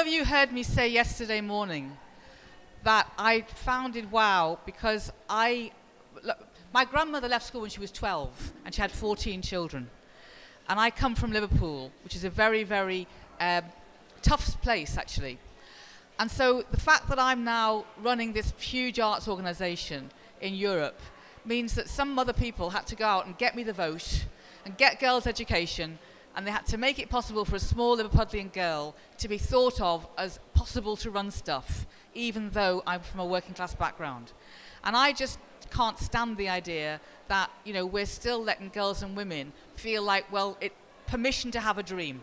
of you heard me say yesterday morning that I founded WOW because my grandmother left school when she was 12 and she had 14 children. And I come from Liverpool, which is a very, very tough place, actually. And so the fact that I'm now running this huge arts organisation in Europe means that some other people had to go out and get me the vote and get girls' education, and they had to make it possible for a small Liverpudlian girl to be thought of as possible to run stuff, even though I'm from a working class background. And I just can't stand the idea that, you know, we're still letting girls and women feel like, well, permission to have a dream.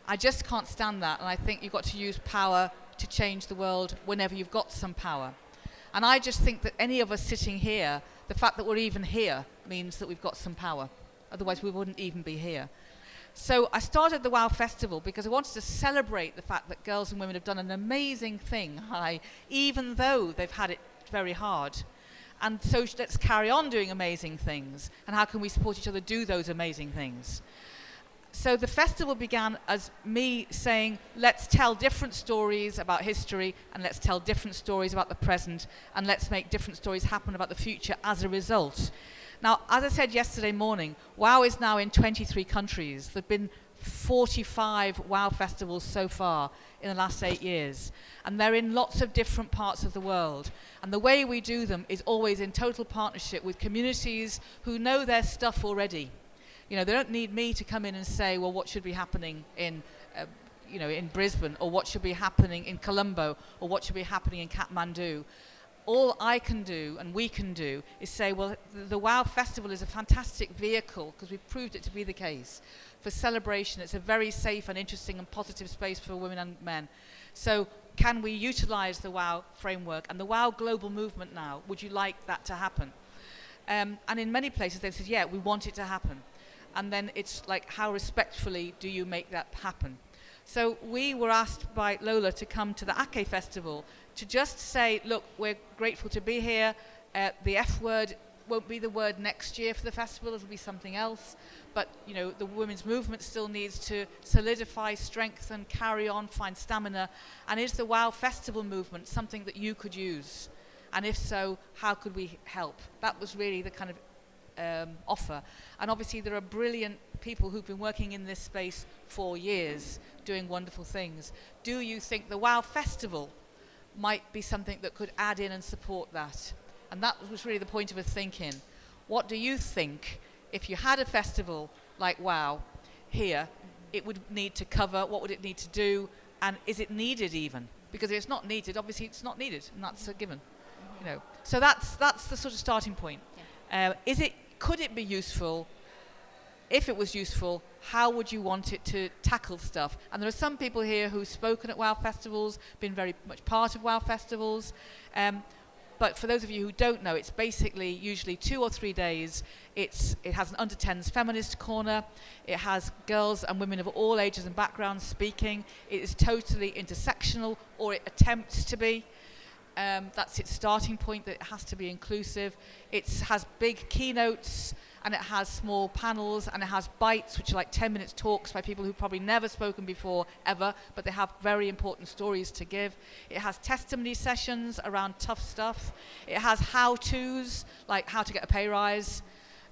I just can't stand that, and I think you've got to use power to change the world whenever you've got some power. And I just think that any of us sitting here, the fact that we're even here means that we've got some power. Otherwise we wouldn't even be here. So I started the WOW Festival because I wanted to celebrate the fact that girls and women have done an amazing thing, even though they've had it very hard. And so let's carry on doing amazing things. And how can we support each other do those amazing things? So the festival began as me saying, let's tell different stories about history, and let's tell different stories about the present, and let's make different stories happen about the future as a result. Now, as I said yesterday morning, WOW is now in 23 countries. There have been 45 WOW festivals so far in the last 8 years. And they're in lots of different parts of the world. And the way we do them is always in total partnership with communities who know their stuff already. You know, they don't need me to come in and say, well, what should be happening in Brisbane, or what should be happening in Colombo, or what should be happening in Kathmandu. All I can do, and we can do, is say, well, the WOW Festival is a fantastic vehicle, because we've proved it to be the case, for celebration. It's a very safe and interesting and positive space for women and men. So can we utilize the WOW framework and the WOW global movement now? Would you like that to happen? And in many places they've said, yeah, we want it to happen. And then it's like, how respectfully do you make that happen? So we were asked by Lola to come to the Ake Festival to just say, look, we're grateful to be here. The F word won't be the word next year for the festival, it'll be something else. But, you know, the women's movement still needs to solidify, strengthen, carry on, find stamina. And is the WOW Festival movement something that you could use? And if so, how could we help? That was really the kind of offer. And obviously there are brilliant people who've been working in this space for years, doing wonderful things. Do you think the WOW Festival might be something that could add in and support that? And that was really the point of us thinking. What do you think, if you had a festival like WOW here, it would need to cover? What would it need to do? And is it needed even? Because if it's not needed, obviously it's not needed, and that's a given. You know. So that's the sort of starting point. Yeah. Could it be useful? If it was useful, how would you want it to tackle stuff? And there are some people here who've spoken at WOW festivals, been very much part of WOW festivals. But for those of you who don't know, it's basically usually 2 or 3 days. It has an under 10s feminist corner. It has girls and women of all ages and backgrounds speaking. It is totally intersectional, or it attempts to be. That's its starting point, that it has to be inclusive. It has big keynotes, and it has small panels, and it has bites, which are like 10 minutes talks by people who've probably never spoken before, ever, but they have very important stories to give. It has testimony sessions around tough stuff. It has how-tos, like how to get a pay rise.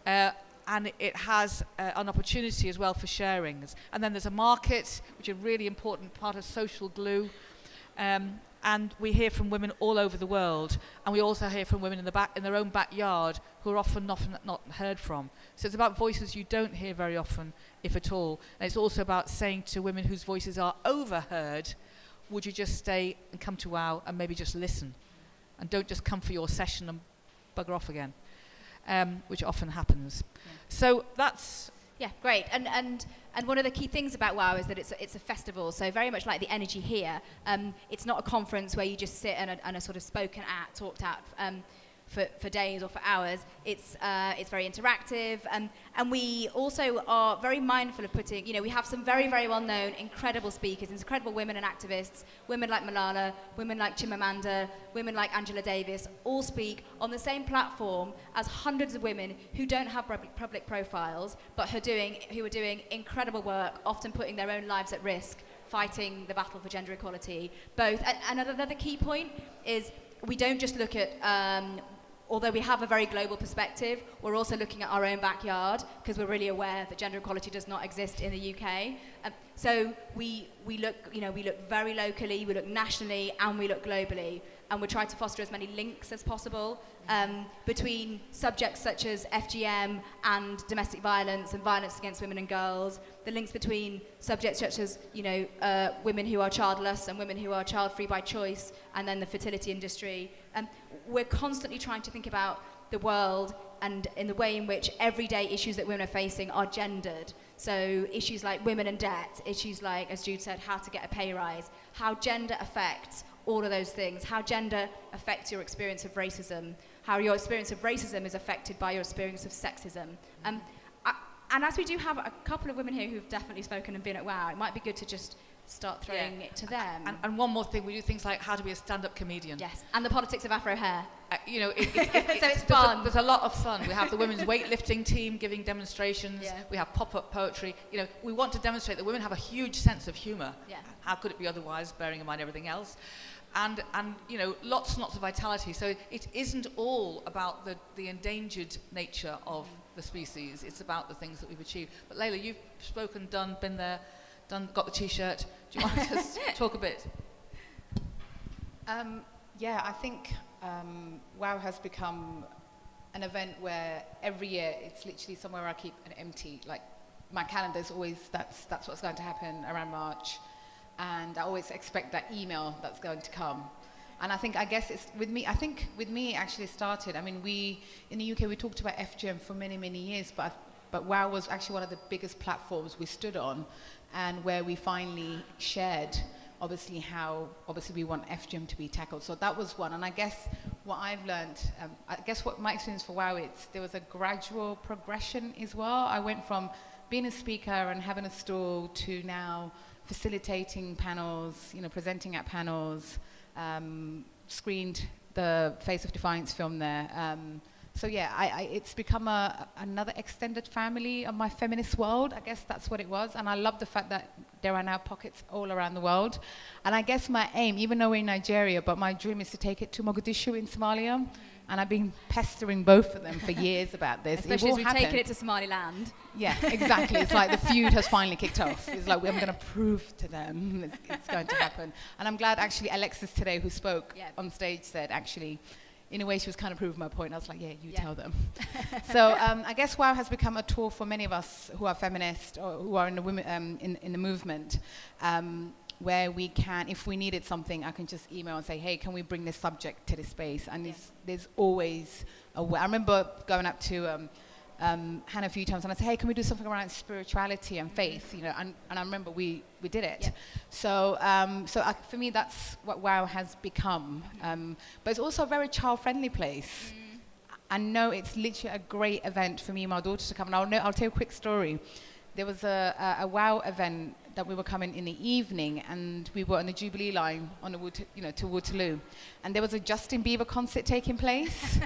And it has an opportunity as well for sharings. And then there's a market, which is a really important part of social glue. And we hear from women all over the world, and we also hear from women in their own backyard who are often not heard from. So it's about voices you don't hear very often, if at all. And it's also about saying to women whose voices are overheard, would you just stay and come to WOW and maybe just listen, and don't just come for your session and bugger off again, which often happens. Yeah. So that's... Yeah, great. And one of the key things about WOW is that it's a festival, so very much like the energy here. It's not a conference where you just sit and are sort of talked at for days or for hours. It's very interactive, and we also are very mindful of putting, you know, we have some very, very well-known, incredible speakers, incredible women and activists, women like Malala, women like Chimamanda, women like Angela Davis, all speak on the same platform as hundreds of women who don't have public profiles, but who are doing incredible work, often putting their own lives at risk fighting the battle for gender equality, both. And another key point is we don't just look at, although we have a very global perspective, we're also looking at our own backyard because we're really aware that gender equality does not exist in the UK. So we look, we look very locally, we look nationally, and we look globally. And we try to foster as many links as possible between subjects such as FGM and domestic violence and violence against women and girls, the links between subjects such as, women who are childless and women who are child-free by choice, and then the fertility industry. We're constantly trying to think about the world and in the way in which everyday issues that women are facing are gendered. So issues like women and debt, issues like, as Jude said, how to get a pay rise, how gender affects all of those things, how gender affects your experience of racism, how your experience of racism is affected by your experience of sexism. And as we do have a couple of women here who've definitely spoken and been at WOW, it might be good to just start throwing it to them. And one more thing, we do things like how to be a stand-up comedian. Yes, and the politics of Afro hair. So it's fun. There's a lot of fun. We have the women's weightlifting team giving demonstrations. Yeah. We have pop-up poetry. We want to demonstrate that women have a huge sense of humour. Yeah. How could it be otherwise, bearing in mind everything else? And lots and lots of vitality. So it isn't all about the endangered nature of the species. It's about the things that we've achieved. But Layla, you've spoken, done, been there, got the T-shirt. Do you want to just talk a bit? I think WOW has become an event where every year it's literally somewhere I keep an empty. Like my calendar is always that's what's going to happen around March, and I always expect that email that's going to come. And I guess it's with me. I think with me it actually started. I mean, we in the UK we talked about FGM for many years, but WOW was actually one of the biggest platforms we stood on, and where we finally shared obviously how we want FGM to be tackled. So that was one. And I guess what I've learned, what my experience for WOW there was a gradual progression as well. I went from being a speaker and having a stall to now facilitating panels, presenting at panels, screened the Face of Defiance film there. It's become another extended family of my feminist world. I guess that's what it was. And I love the fact that there are now pockets all around the world. And I guess my aim, even though we're in Nigeria, but my dream is to take it to Mogadishu in Somalia. And I've been pestering both of them for years about this. Especially as we've taken it to Somaliland. Yeah, exactly. It's like the feud has finally kicked off. It's like, I'm going to prove to them it's going to happen. And I'm glad actually Alexis today, who spoke on stage, said actually, in a way, she was kind of proving my point. I was like, you tell them. So I guess WOW has become a tool for many of us who are feminists or who are in the women in the movement, where we can, if we needed something, I can just email and say, hey, can we bring this subject to this space? And there's always a way. I remember going up to Hannah a few times and I said, hey, can we do something around spirituality and faith? And I remember we did it. Yeah. So for me, that's what WOW has become. But it's also a very child-friendly place. I know it's literally a great event for me and my daughter to come. And I'll tell you a quick story. There was a WOW event that we were coming in the evening, and we were on the Jubilee line on the to Waterloo, and there was a Justin Bieber concert taking place.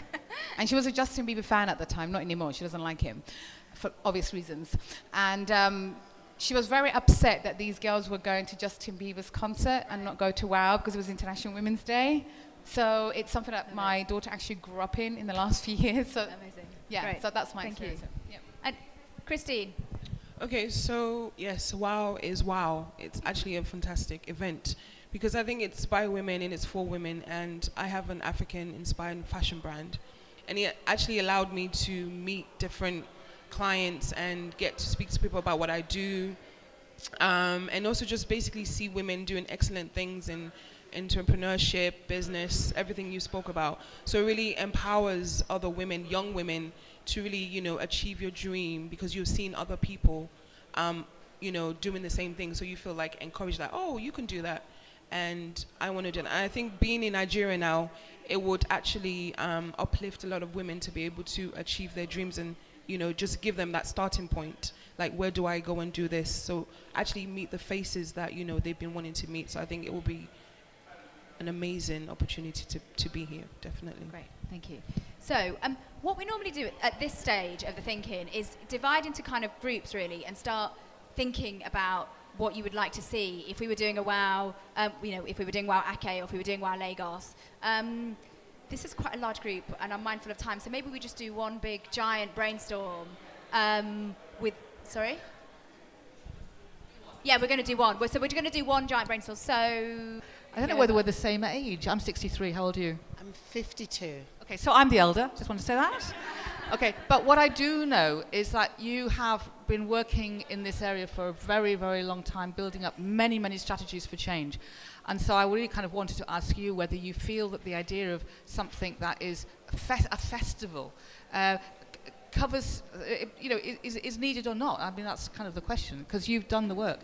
And she was a Justin Bieber fan at the time, not anymore. She doesn't like him for obvious reasons. And she was very upset that these girls were going to Justin Bieber's concert and not go to WOW because it was International Women's Day. So it's something that my daughter actually grew up in the last few years. So amazing. Yeah, great. So that's my Thank experience. you. Yeah. And Christine. Okay, so yes, WOW is WOW. It's actually a fantastic event because I think it's by women and it's for women, and I have an African-inspired fashion brand, and it actually allowed me to meet different clients and get to speak to people about what I do, and also just basically see women doing excellent things in entrepreneurship, business, everything you spoke about. So it really empowers other women, young women, to really, achieve your dream because you've seen other people, doing the same thing. So you feel like encouraged that, oh, you can do that. And I want to do that. And I think being in Nigeria now, it would actually uplift a lot of women to be able to achieve their dreams and, just give them that starting point. Like, where do I go and do this? So actually meet the faces that, they've been wanting to meet. So I think it will be an amazing opportunity to be here, definitely. Great, thank you. So what we normally do at this stage of the thinking is divide into kind of groups really and start thinking about what you would like to see if we were doing a WOW, if we were doing WOW Ake or if we were doing WOW Lagos. This is quite a large group, and I'm mindful of time, so maybe we just do one big giant brainstorm sorry? Yeah, we're going to do one. So we're going to do one giant brainstorm. So I don't know whether we're the same age. I'm 63. How old are you? I'm 52. Okay, so I'm the elder. Just want to say that. Okay, but what I do know is that you have been working in this area for a very, very long time, building up many, many strategies for change. And so I really kind of wanted to ask you whether you feel that the idea of something that is a festival covers, is needed or not. I mean, that's kind of the question, because you've done the work.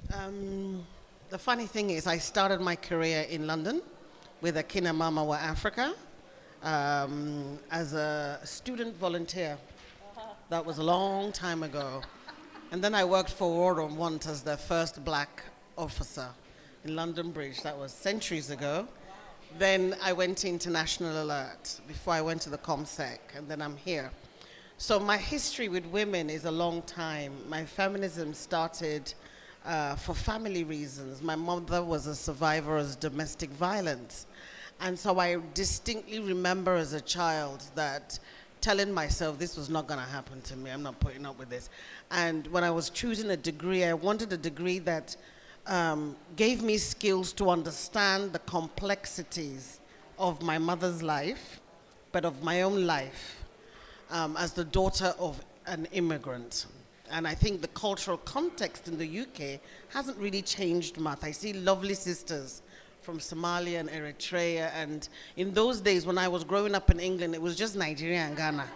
The funny thing is, I started my career in London with Akina Mama Africa as a student volunteer. That was a long time ago. And then I worked for War on Want as the first black officer in London Bridge. That was centuries ago. Then I went to International Alert before I went to the ComSec, and then I'm here. So my history with women is a long time. My feminism started for family reasons. My mother was a survivor of domestic violence. And so I distinctly remember as a child that telling myself this was not going to happen to me. I'm not putting up with this. And when I was choosing a degree, I wanted a degree that gave me skills to understand the complexities of my mother's life, but of my own life as the daughter of an immigrant. And I think the cultural context in the UK hasn't really changed much. I see lovely sisters from Somalia and Eritrea, and in those days when I was growing up in England, it was just Nigeria and Ghana.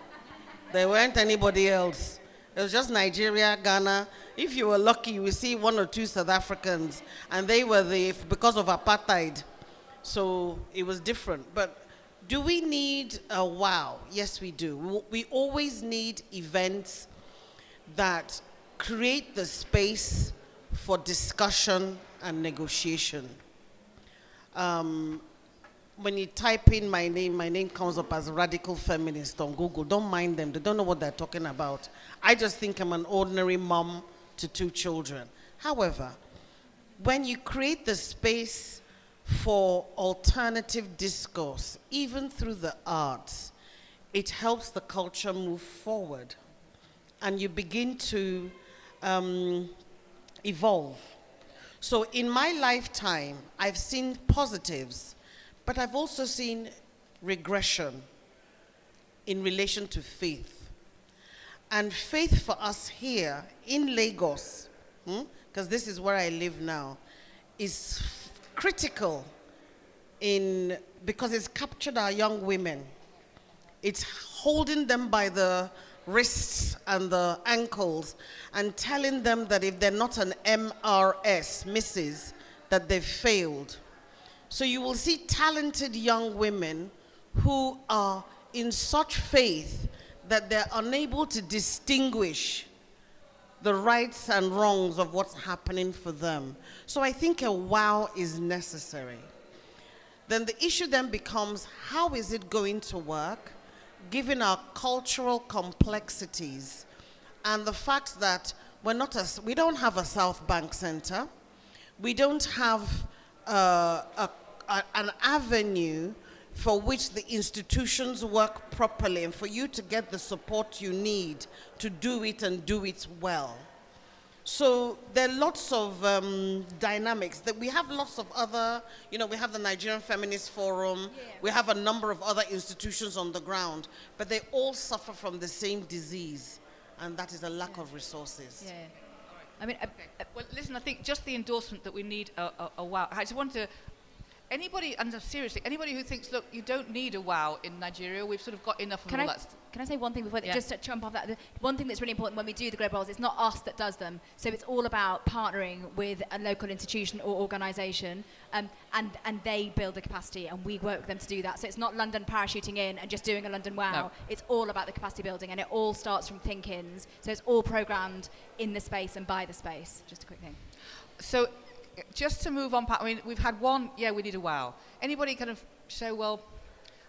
There weren't anybody else. It was just Nigeria, Ghana. If you were lucky, you would see one or two South Africans, and they were because of apartheid. So it was different. But do we need a WOW? Yes, we do. We always need events that create the space for discussion and negotiation. When you type in my name comes up as a radical feminist on Google. Don't mind them. They don't know what they're talking about. I just think I'm an ordinary mom to 2 children. However, when you create the space for alternative discourse, even through the arts, it helps the culture move forward. And you begin to evolve. So in my lifetime, I've seen positives, but I've also seen regression in relation to faith. And faith for us here in Lagos, because this is where I live now, is critical because it's captured our young women. It's holding them by the wrists and the ankles and telling them that if they're not an MRS, Mrs., that they've failed. So you will see talented young women who are in such faith that they're unable to distinguish the rights and wrongs of what's happening for them. So I think a WOW is necessary. Then the issue then becomes, how is it going to work, given our cultural complexities and the fact that we don't have a South Bank Center, we don't have an avenue for which the institutions work properly and for you to get the support you need to do it and do it well. So there are lots of dynamics that we have lots of other, we have the Nigerian Feminist Forum, we have a number of other institutions on the ground, but they all suffer from the same disease, and that is a lack of resources. Yeah. I mean, well, listen, I think just the endorsement that we need a WOW. I just want to, anybody who thinks, look, you don't need a WOW in Nigeria, we've sort of got enough of all that. Can I say one thing before that? Just to jump off that, one thing that's really important when we do the Global Roles, it's not us that does them. So it's all about partnering with a local institution or organisation, and they build the capacity, and we work with them to do that. So it's not London parachuting in and just doing a London WOW. No. It's all about the capacity building, and it all starts from think-ins. So it's all programmed in the space and by the space. Just a quick thing. So just to move on, I mean, we've had one, we need a WOW. Anybody kind of show, well,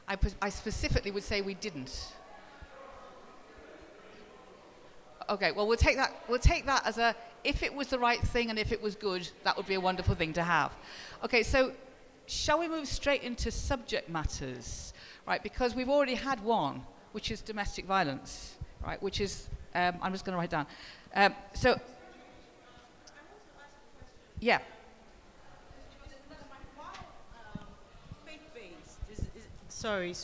I specifically would say we didn't. Okay, well, we'll take that as a if it was the right thing and if it was good, that would be a wonderful thing to have. Okay, so shall we move straight into subject matters, right? Because we've already had one, which is domestic violence, right? Which is, I'm just going to write down. Yeah. Sorry,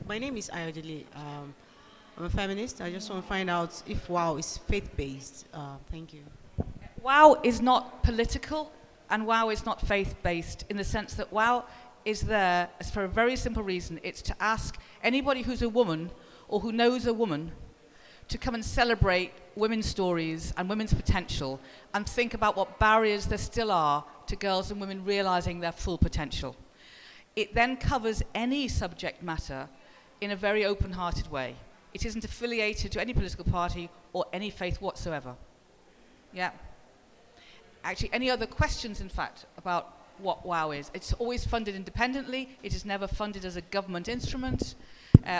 my name is Ayodele. I'm a feminist. I just want to find out if WOW is faith-based. Thank you. WOW is not political, and WOW is not faith-based in the sense that WOW is there for a very simple reason. It's to ask anybody who's a woman or who knows a woman to come and celebrate women's stories and women's potential and think about what barriers there still are to girls and women realizing their full potential. It then covers any subject matter in a very open-hearted way. It isn't affiliated to any political party or any faith whatsoever. Yeah. Actually, any other questions, in fact, about what WOW is? It's always funded independently. It is never funded as a government instrument,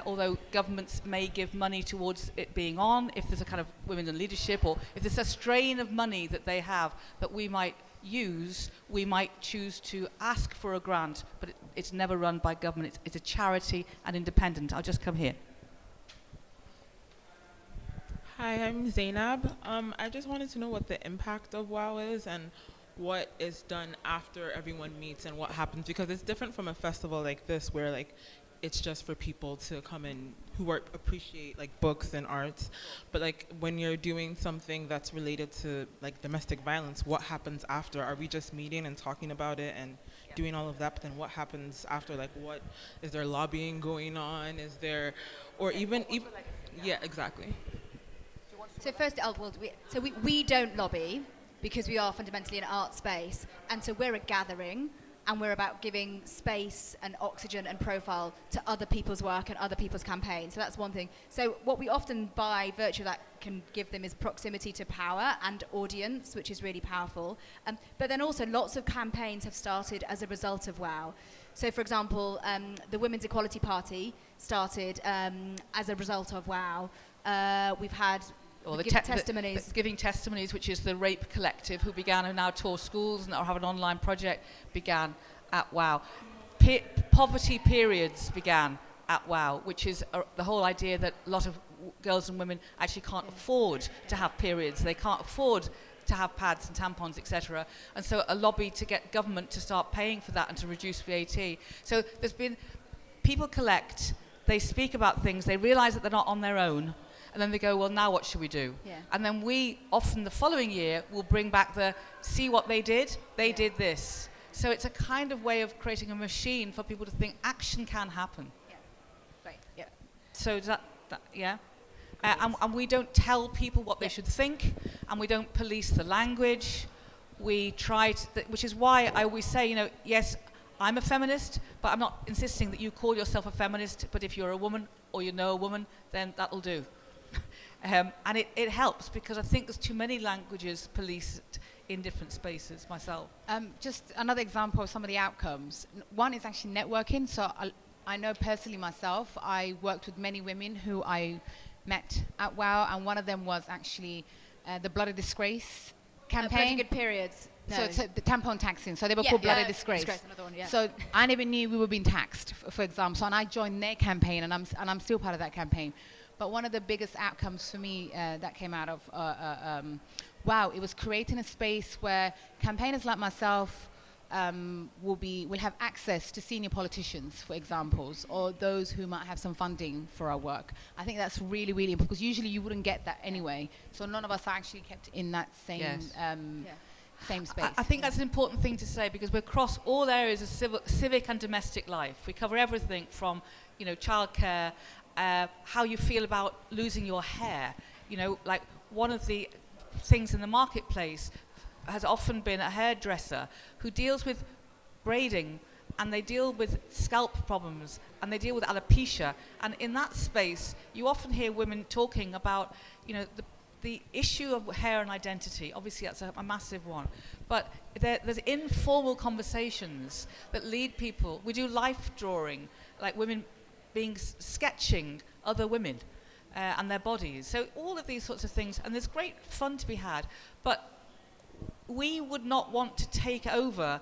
although governments may give money towards it being on, if there's a kind of women in leadership, or if there's a strain of money that they have that we might use, we might choose to ask for a grant, but it's never run by government. It's a charity and independent. I'll just come here. Hi, I'm Zainab. I just wanted to know what the impact of WOW is and what is done after everyone meets and what happens, because it's different from a festival like this where like it's just for people to come in who appreciate like books and arts, but like when you're doing something that's related to like domestic violence, what happens after? Are we just meeting and talking about it and doing all of that, but then what happens after? Like, what is there lobbying going on? Is there, or even yeah, exactly. So first, we don't lobby because we are fundamentally an art space, and so we're a gathering, and we're about giving space and oxygen and profile to other people's work and other people's campaigns. So that's one thing. So what we often, by virtue of that, can give them is proximity to power and audience, which is really powerful. But then also lots of campaigns have started as a result of WOW. So for example, the Women's Equality Party started as a result of WOW. We've had testimonies. Giving Testimonies, which is the Rape Collective, who now tour schools and have an online project, began at WOW. Poverty Periods began at WOW, which is the whole idea that a lot of girls and women actually can't afford to have periods. They can't afford to have pads and tampons, etc. And so a lobby to get government to start paying for that and to reduce VAT. So there's been, people collect, they speak about things, they realize that they're not on their own, and then they go, well, now what should we do? Yeah. And then we, often the following year, will bring back see what they did? They did this. So it's a kind of way of creating a machine for people to think action can happen. Yeah. Right. Yeah. So does that yeah? And we don't tell people what they should think, and we don't police the language. We try to, which is why I always say, yes, I'm a feminist, but I'm not insisting that you call yourself a feminist, but if you're a woman or you know a woman, then that'll do. And it helps, because I think there's too many languages policed in different spaces myself. Just another example of some of the outcomes. One is actually networking. So I know personally myself, I worked with many women who I met at WOW, and one of them was actually the Bloody Disgrace campaign. Pretty Good Periods. No. So the tampon taxing. So they were called Bloody Disgrace. Another one, yeah. So I never knew we were being taxed, for example. So, and I joined their campaign, and I'm still part of that campaign. But one of the biggest outcomes for me that came out of WOW, it was creating a space where campaigners like myself will have access to senior politicians, for examples, or those who might have some funding for our work. I think that's really, really important, because usually you wouldn't get that anyway. So none of us are actually kept in that same same space. I think that's an important thing to say, because we're across all areas of civic and domestic life. We cover everything from, childcare, how you feel about losing your hair. Like one of the things in the marketplace has often been a hairdresser who deals with braiding, and they deal with scalp problems, and they deal with alopecia. And in that space, you often hear women talking about, the issue of hair and identity. Obviously, that's a massive one. But there's informal conversations that lead people. We do life drawing, like women sketching other women and their bodies. So all of these sorts of things, and there's great fun to be had. But we would not want to take over,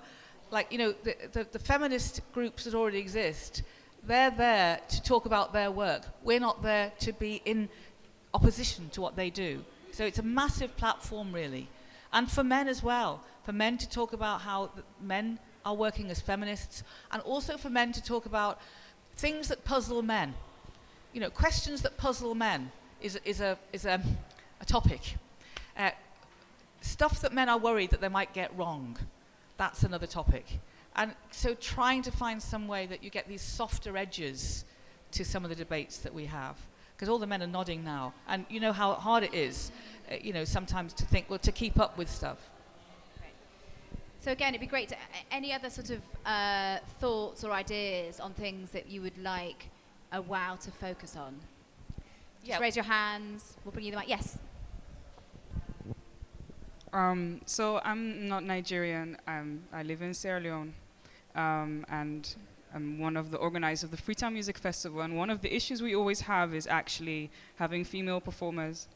like, you know, the feminist groups that already exist, they're there to talk about their work. We're not there to be in opposition to what they do. So it's a massive platform, really. And for men as well, for men to talk about how men are working as feminists, and also for men to talk about things that puzzle men. You know, questions that puzzle men is a topic. Stuff that men are worried that they might get wrong, that's another topic. And so trying to find some way that you get these softer edges to some of the debates that we have. Because all the men are nodding now. And you know how hard it is, you know, sometimes to think, well, to keep up with stuff. So again, it'd be great to, any other sort of thoughts or ideas on things that you would like a WOW to focus on? Just raise your hands, we'll bring you the mic. Yes. So I'm not Nigerian. I live in Sierra Leone, and I'm one of the organizers of the Freetown Music Festival. And one of the issues we always have is actually having female performers.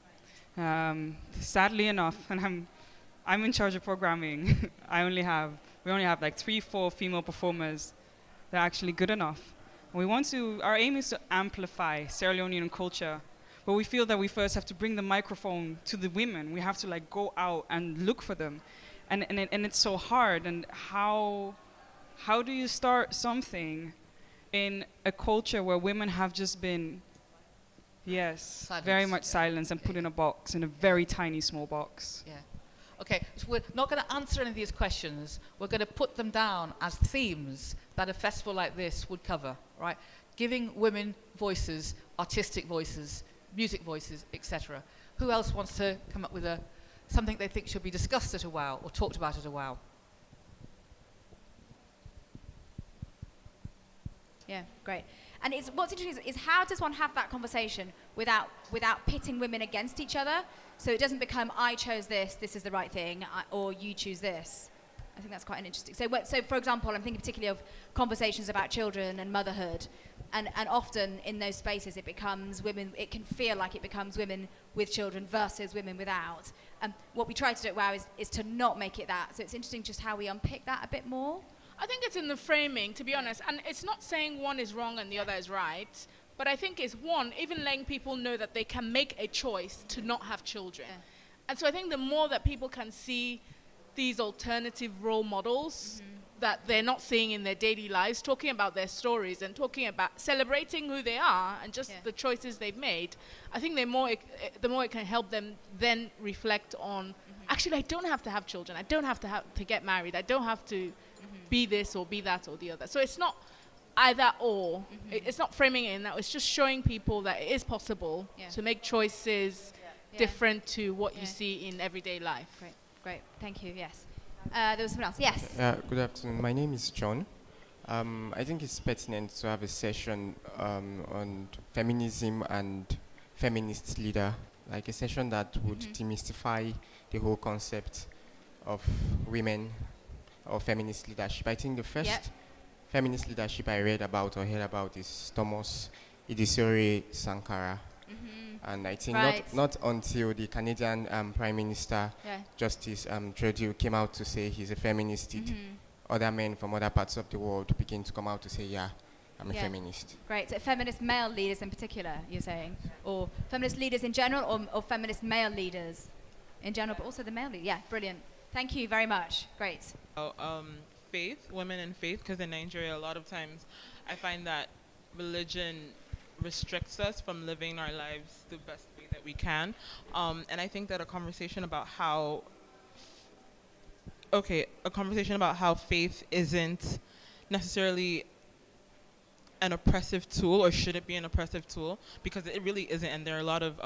Sadly enough, and I'm in charge of programming. we only have like 3-4 female performers that are actually good enough. And our aim is to amplify Sierra Leonean culture. But we feel that we first have to bring the microphone to the women. We have to like go out and look for them. And it's so hard. And how do you start something in a culture where women have just been, Silence. very much silenced and put in a box, in a very tiny, small box? Yeah. Okay, so we're not going to answer any of these questions. We're going to put them down as themes that a festival like this would cover, right? Giving women voices, artistic voices, music voices, etc. Who else wants to come up with something they think should be discussed at a WOW or talked about at a WOW? Yeah, great. And what's interesting is how does one have that conversation without pitting women against each other? So it doesn't become, I chose this is the right thing, or you choose this. I think that's quite an interesting. So for example, I'm thinking particularly of conversations about children and motherhood. And often in those spaces it becomes women, it can feel like it becomes women with children versus women without. What we try to do at WOW is to not make it that. So it's interesting just how we unpick that a bit more. I think it's in the framing, to be honest. And it's not saying one is wrong and the other is right. But I think it's one, even letting people know that they can make a choice to not have children. Yeah. And so I think the more that people can see these alternative role models that they're not seeing in their daily lives, talking about their stories and talking about celebrating who they are and just the choices they've made, I think the more it can help them then reflect on, actually, I don't have to have children. I don't have to get married. I don't have to be this or be that or the other. So it's not either or. It's not framing it in that. It's just showing people that it is possible to make choices different to what you see in everyday life. Great. Thank you. Yes. There was someone else. Yes. Good afternoon. My name is John. I think it's pertinent to have a session on feminism and feminist leader, like a session that would demystify the whole concept of women or feminist leadership. I think the first feminist leadership I read about or heard about is Thomas Idisore Sankara. And I think not until the Canadian Prime Minister, Justice Trudeau, came out to say he's a feminist, did other men from other parts of the world begin to come out to say, I'm a feminist. Great. So feminist male leaders in particular, you're saying? Or feminist leaders in general, or feminist male leaders in general, but also the male leaders? Yeah, brilliant. Thank you very much. Great. Faith, women in faith, because in Nigeria a lot of times I find that religion restricts us from living our lives the best way that we can. And I think that a conversation about how faith isn't necessarily an oppressive tool, or should it be an oppressive tool, because it really isn't. And there are a lot of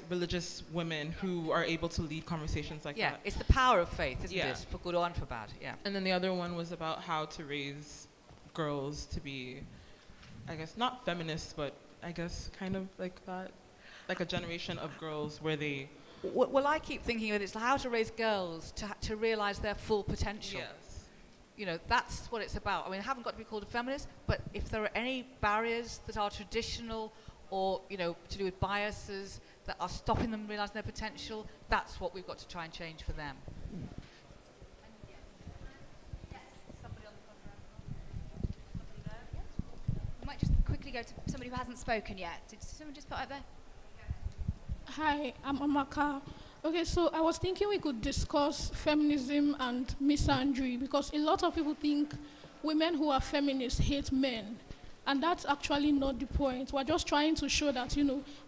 religious women who are able to lead conversations like that. Yeah, it's the power of faith, isn't it? For good or and for bad, And then the other one was about how to raise girls to be, I guess, not feminists, but I guess kind of like that, like a generation of girls where they... Well, I keep thinking of it, it's how to raise girls to realize their full potential. Yes. You know, that's what it's about. I mean, I haven't got to be called a feminist, but if there are any barriers that are traditional or, you know, to do with biases that are stopping them realising their potential, that's what we've got to try and change for them. We might just quickly go to somebody who hasn't spoken yet. Did someone just put up there? Hi, I'm Amaka. Okay, so I was thinking we could discuss feminism and misandry, because a lot of people think women who are feminists hate men. And that's actually not the point. We're just trying to show that,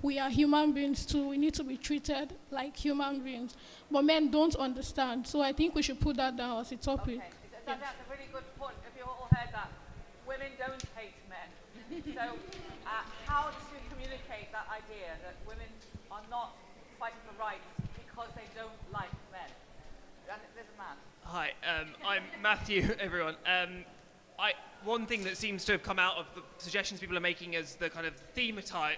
we are human beings too. We need to be treated like human beings. But men don't understand. So I think we should put that down as a topic. Okay. That's a really good point. Have you all heard that? Women don't hate men. So how to communicate that idea that women are not fighting for rights because they don't like men? And there's a man. Hi, I'm Matthew, everyone. One thing that seems to have come out of the suggestions people are making is the kind of potential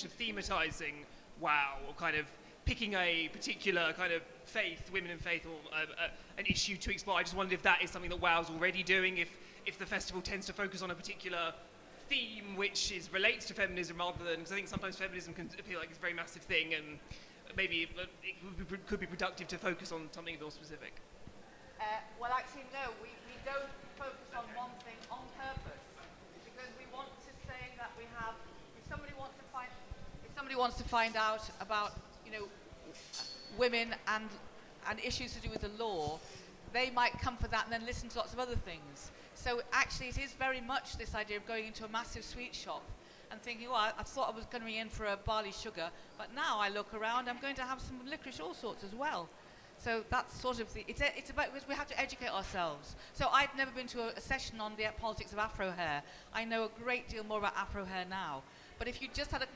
of thematizing WoW, or kind of picking a particular kind of faith, women in faith, or an issue to explore. I just wondered if that is something that WoW's already doing, if the festival tends to focus on a particular theme which relates to feminism rather than, because I think sometimes feminism can appear like it's a very massive thing, and maybe it could be productive to focus on something more specific. Well, actually, no, we don't focus on one thing on purpose, because we want to say that we have, if somebody wants to find out about, women and issues to do with the law, they might come for that and then listen to lots of other things. So actually it is very much this idea of going into a massive sweet shop and thinking, well, I thought I was going to be in for a barley sugar, but now I look around, I'm going to have some licorice all sorts as well. So that's sort of it's about, because we have to educate ourselves. So I'd never been to a session on the politics of Afro hair. I know a great deal more about Afro hair now. But if you just had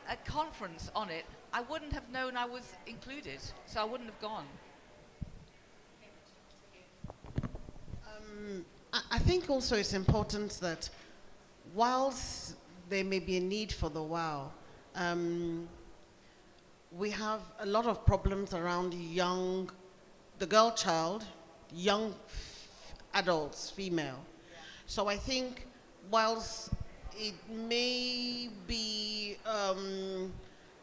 a conference on it, I wouldn't have known I was included, so I wouldn't have gone. I think also it's important that whilst there may be a need for the WOW, we have a lot of problems around the girl child, young adults, female. So I think whilst it may be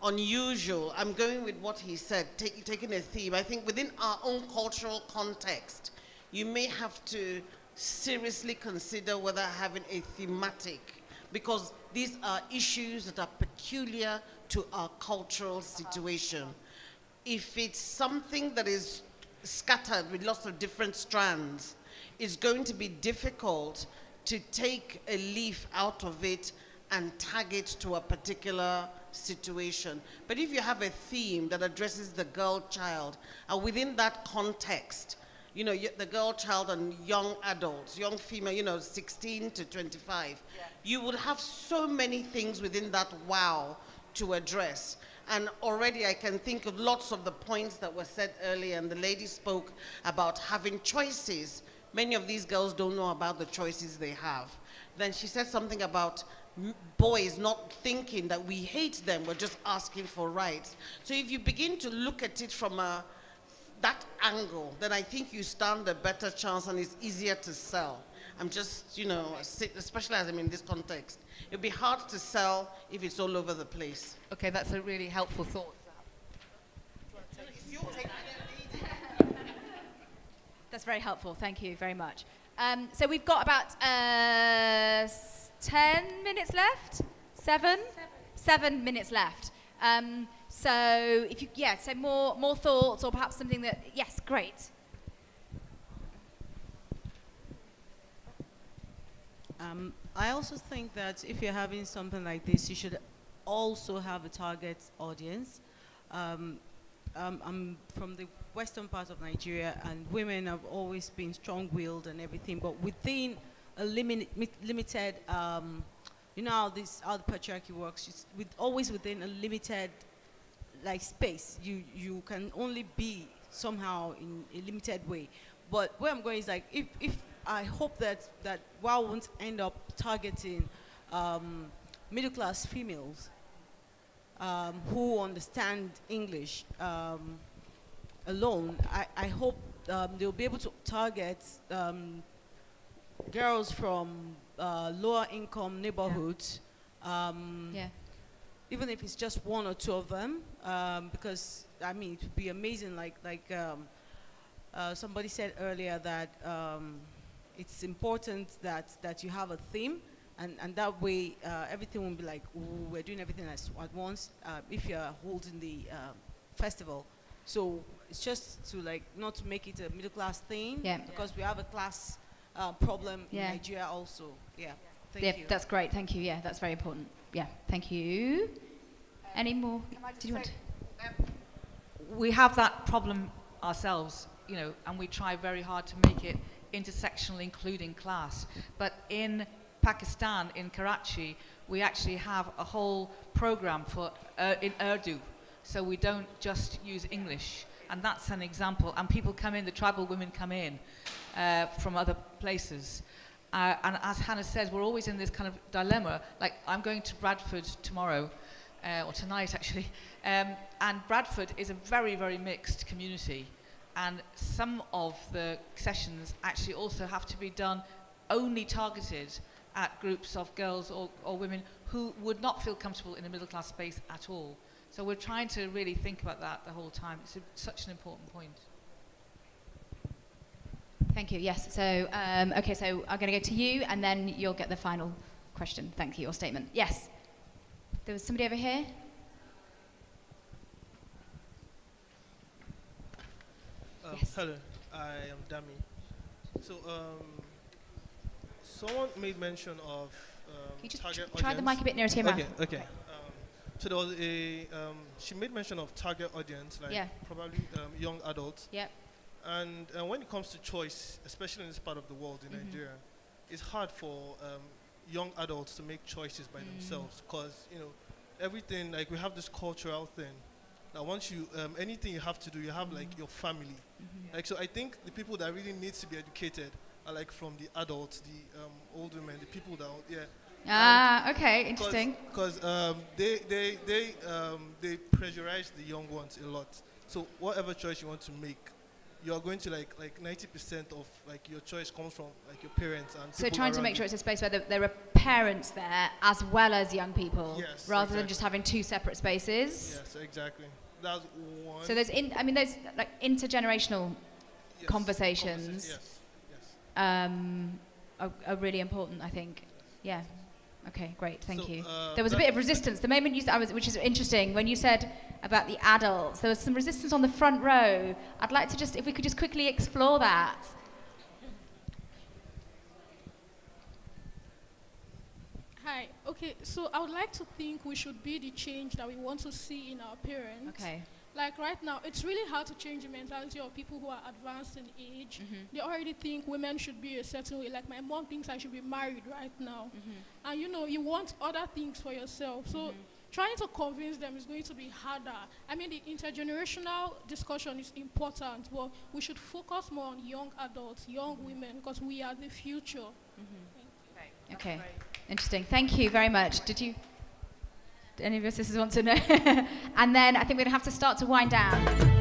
unusual, I'm going with what he said, taking a theme. I think within our own cultural context, you may have to seriously consider whether having a thematic, because these are issues that are peculiar to our cultural situation. If it's something that is scattered with lots of different strands, it's going to be difficult to take a leaf out of it and tag it to a particular situation. But if you have a theme that addresses the girl child, and within that context, the girl child and young adults, young female, 16 to 25, you would have so many things within that WOW to address. And already I can think of lots of the points that were said earlier, and the lady spoke about having choices. Many of these girls don't know about the choices they have. Then she said something about boys not thinking that we hate them, we're just asking for rights. So if you begin to look at it from that angle, then I think you stand a better chance and it's easier to sell. I'm just, especially as I'm in this context, it'd be hard to sell if it's all over the place. Okay, that's a really helpful thought. That's very helpful. Thank you very much. So we've got about 10 minutes left? 7? 7 minutes left. So if you, so more thoughts, or perhaps something that, yes, great. I also think that if you're having something like this, you should also have a target audience. I'm from the western part of Nigeria, and women have always been strong-willed and everything, but within a limited, how the patriarchy works, always within a limited space. You can only be somehow in a limited way. But where I'm going is if I hope that WOW won't end up targeting middle-class females who understand English alone. I hope they'll be able to target girls from lower income neighborhoods. even if it's just one or two of them, because I mean, it would be amazing. Somebody said earlier that it's important that you have a theme, and that way everything will be like, ooh, we're doing everything at once. If you're holding the festival, so it's just to not to make it a middle class thing, because we have a class problem in Nigeria also. Thank you. That's great. Thank you. Yeah, that's very important. Yeah, thank you. Any more? Did you want to? We have that problem ourselves, and we try very hard to make it intersectional, including class. But in Pakistan, in Karachi, we actually have a whole program in Urdu, so we don't just use English. And that's an example. And people come in, the tribal women come in from other places. And as Hannah says, we're always in this kind of dilemma. Like, I'm going to Bradford tomorrow, or tonight actually, and Bradford is a very, very mixed community. And some of the sessions actually also have to be done only targeted at groups of girls or women who would not feel comfortable in a middle class space at all. So we're trying to really think about that the whole time. It's such an important point. Thank you. Yes. So, okay. So I'm going to go to you, and then you'll get the final question. Thank you. Or statement. Yes. There was somebody over here. Yes. Hello. I am Dami. So, someone made mention of you just target try audience. the mic a bit nearer to your mouth. Okay. So there was she made mention of target audience, probably young adults. Yep. And when it comes to choice, especially in this part of the world, in Nigeria, it's hard for young adults to make choices by themselves, because everything, we have this cultural thing that once you anything you have to do, you have your family. So I think the people that really needs to be educated are from the adults, the old women, the people that okay, interesting. Because they pressurize the young ones a lot. So whatever choice you want to make, you are going to 90% of your choice comes from your parents and so people trying to around make you. sure it's a space where there are parents there as well as young people, Yes, rather than just having two separate spaces. Yes, exactly. That's one. So there's intergenerational conversations. Are really important, I think. Yeah. Okay, great, thank you. There was a bit of resistance. The moment which is interesting, when you said about the adults, there was some resistance on the front row. I'd like to if we could just quickly explore that. Hi, okay, so I would like to think we should be the change that we want to see in our parents. Okay. Like right now, it's really hard to change the mentality of people who are advanced in age. They already think women should be a certain way. Like my mom thinks I should be married right now. And you want other things for yourself. So trying to convince them is going to be harder. I mean, the intergenerational discussion is important, but we should focus more on young adults, young women, because we are the future. Okay, interesting. Thank you very much. Did any of your sisters want to know? And then I think we're going to have to start to wind down.